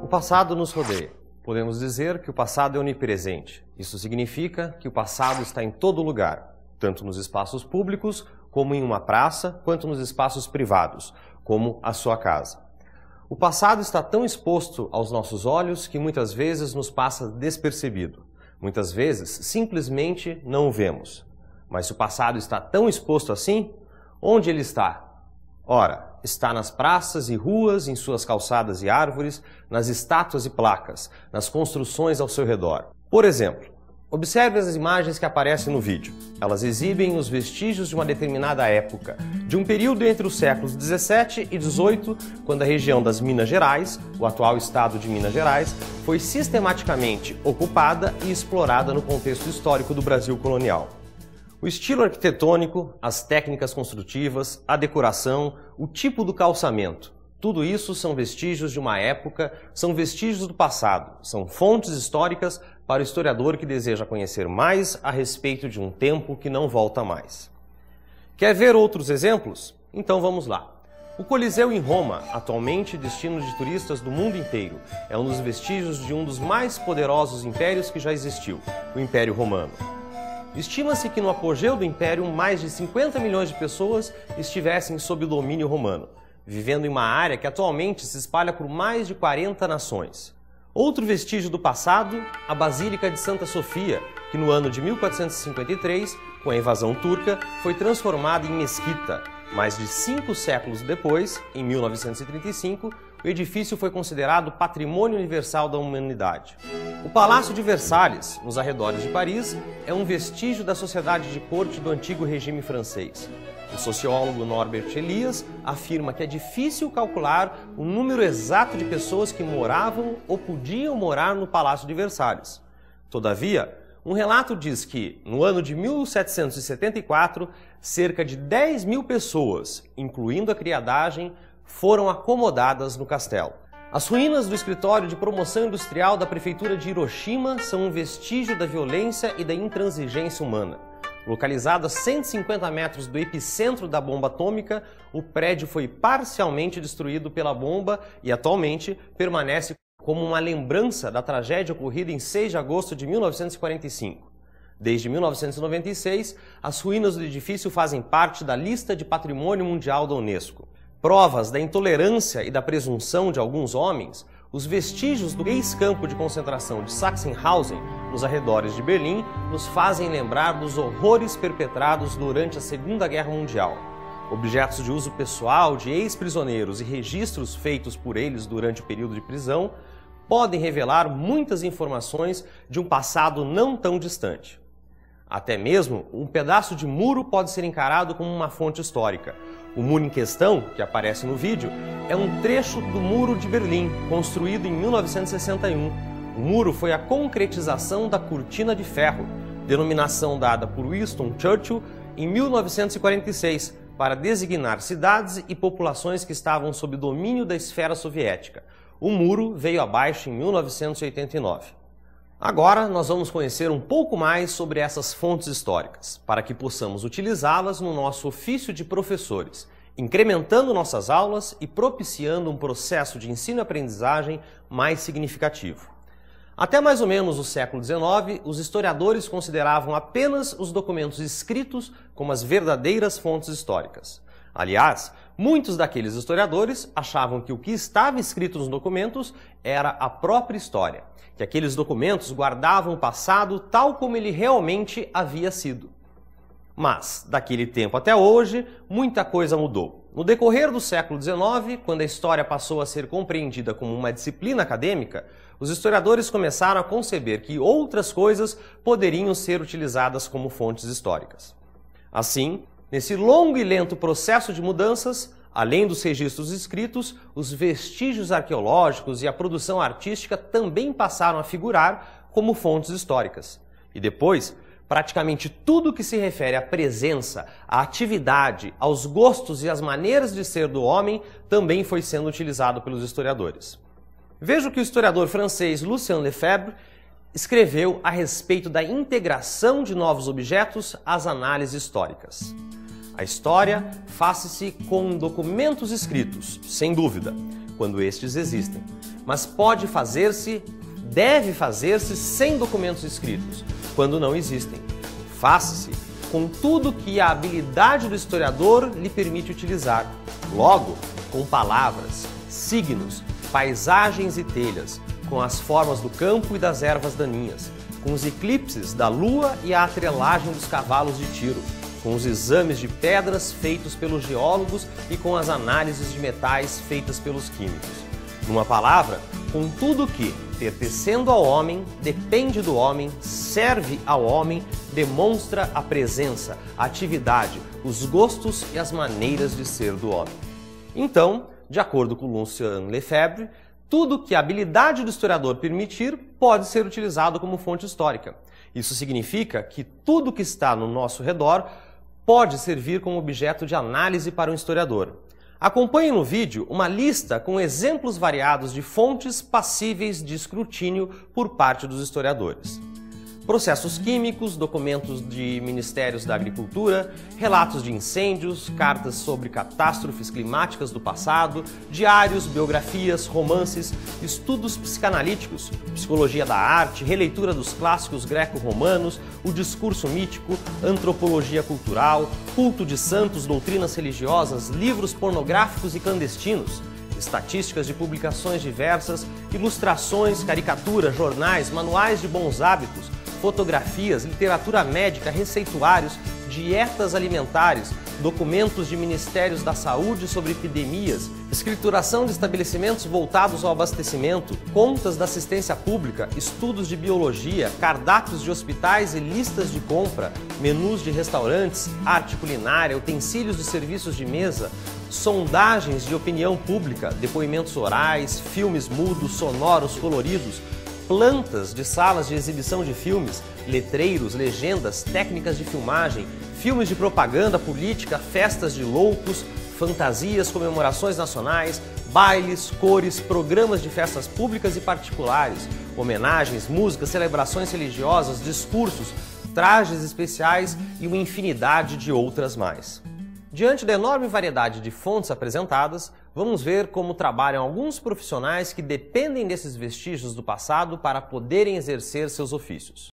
passado nos rodeia. Podemos dizer que o passado é onipresente. Isso significa que o passado está em todo lugar, tanto nos espaços públicos, como em uma praça, quanto nos espaços privados, como a sua casa. O passado está tão exposto aos nossos olhos que muitas vezes nos passa despercebido. Muitas vezes, simplesmente não o vemos. Mas se o passado está tão exposto assim, onde ele está? Ora, está nas praças e ruas, em suas calçadas e árvores, nas estátuas e placas, nas construções ao seu redor. Por exemplo, observe as imagens que aparecem no vídeo. Elas exibem os vestígios de uma determinada época, de um período entre os séculos 17 e 18, quando a região das Minas Gerais, o atual estado de Minas Gerais, foi sistematicamente ocupada e explorada no contexto histórico do Brasil colonial. O estilo arquitetônico, as técnicas construtivas, a decoração, o tipo do calçamento, tudo isso são vestígios de uma época, são vestígios do passado, são fontes históricas para o historiador que deseja conhecer mais a respeito de um tempo que não volta mais. Quer ver outros exemplos? Então vamos lá. O Coliseu em Roma, atualmente destino de turistas do mundo inteiro, é um dos vestígios de um dos mais poderosos impérios que já existiu, o Império Romano. Estima-se que no apogeu do Império, mais de 50 milhões de pessoas estivessem sob o domínio romano, vivendo em uma área que atualmente se espalha por mais de 40 nações. Outro vestígio do passado, a Basílica de Santa Sofia, que no ano de 1453, com a invasão turca, foi transformada em mesquita. Mais de 5 séculos depois, em 1935, o edifício foi considerado Patrimônio Universal da Humanidade. O Palácio de Versalhes, nos arredores de Paris, é um vestígio da sociedade de corte do antigo regime francês. O sociólogo Norbert Elias afirma que é difícil calcular o número exato de pessoas que moravam ou podiam morar no Palácio de Versalhes. Todavia, um relato diz que, no ano de 1774, cerca de 10 mil pessoas, incluindo a criadagem, foram acomodadas no castelo. As ruínas do escritório de promoção industrial da prefeitura de Hiroshima são um vestígio da violência e da intransigência humana. Localizado a 150 metros do epicentro da bomba atômica, o prédio foi parcialmente destruído pela bomba e atualmente permanece como uma lembrança da tragédia ocorrida em 6 de agosto de 1945. Desde 1996, as ruínas do edifício fazem parte da lista de Patrimônio Mundial da Unesco. Provas da intolerância e da presunção de alguns homens, os vestígios do ex-campo de concentração de Sachsenhausen, nos arredores de Berlim, nos fazem lembrar dos horrores perpetrados durante a Segunda Guerra Mundial. Objetos de uso pessoal de ex-prisioneiros e registros feitos por eles durante o período de prisão podem revelar muitas informações de um passado não tão distante. Até mesmo, um pedaço de muro pode ser encarado como uma fonte histórica. O muro em questão, que aparece no vídeo, é um trecho do Muro de Berlim, construído em 1961. O muro foi a concretização da Cortina de Ferro, denominação dada por Winston Churchill em 1946, para designar cidades e populações que estavam sob domínio da esfera soviética. O muro veio abaixo em 1989. Agora nós vamos conhecer um pouco mais sobre essas fontes históricas, para que possamos utilizá-las no nosso ofício de professores, incrementando nossas aulas e propiciando um processo de ensino-aprendizagem mais significativo. Até mais ou menos o século XIX, os historiadores consideravam apenas os documentos escritos como as verdadeiras fontes históricas. Aliás, muitos daqueles historiadores achavam que o que estava escrito nos documentos era a própria história, que aqueles documentos guardavam o passado tal como ele realmente havia sido. Mas, daquele tempo até hoje, muita coisa mudou. No decorrer do século XIX, quando a história passou a ser compreendida como uma disciplina acadêmica, os historiadores começaram a conceber que outras coisas poderiam ser utilizadas como fontes históricas. Assim, nesse longo e lento processo de mudanças, além dos registros escritos, os vestígios arqueológicos e a produção artística também passaram a figurar como fontes históricas. E depois, praticamente tudo que se refere à presença, à atividade, aos gostos e às maneiras de ser do homem também foi sendo utilizado pelos historiadores. Veja o que o historiador francês Lucien Lefebvre escreveu a respeito da integração de novos objetos às análises históricas. A história faz-se com documentos escritos, sem dúvida, quando estes existem, mas pode fazer-se, deve fazer-se sem documentos escritos, quando não existem. Faça-se com tudo que a habilidade do historiador lhe permite utilizar, logo, com palavras, signos, paisagens e telhas, com as formas do campo e das ervas daninhas, com os eclipses da lua e a atrelagem dos cavalos de tiro, com os exames de pedras feitos pelos geólogos e com as análises de metais feitas pelos químicos. Numa palavra, com tudo que, pertencendo ao homem, depende do homem, serve ao homem, demonstra a presença, a atividade, os gostos e as maneiras de ser do homem. Então, de acordo com Lucien Lefebvre, tudo que a habilidade do historiador permitir pode ser utilizado como fonte histórica. Isso significa que tudo que está no nosso redor pode servir como objeto de análise para um historiador. Acompanhe no vídeo uma lista com exemplos variados de fontes passíveis de escrutínio por parte dos historiadores. Processos químicos, documentos de ministérios da agricultura, relatos de incêndios, cartas sobre catástrofes climáticas do passado, diários, biografias, romances, estudos psicanalíticos, psicologia da arte, releitura dos clássicos greco-romanos, o discurso mítico, antropologia cultural, culto de santos, doutrinas religiosas, livros pornográficos e clandestinos, estatísticas de publicações diversas, ilustrações, caricaturas, jornais, manuais de bons hábitos, fotografias, literatura médica, receituários, dietas alimentares, documentos de ministérios da saúde sobre epidemias, escrituração de estabelecimentos voltados ao abastecimento, contas da assistência pública, estudos de biologia, cardápios de hospitais e listas de compra, menus de restaurantes, arte culinária, utensílios de serviços de mesa, sondagens de opinião pública, depoimentos orais, filmes mudos, sonoros, coloridos, plantas de salas de exibição de filmes, letreiros, legendas, técnicas de filmagem, filmes de propaganda política, festas de loucos, fantasias, comemorações nacionais, bailes, cores, programas de festas públicas e particulares, homenagens, músicas, celebrações religiosas, discursos, trajes especiais e uma infinidade de outras mais. Diante da enorme variedade de fontes apresentadas, vamos ver como trabalham alguns profissionais que dependem desses vestígios do passado para poderem exercer seus ofícios.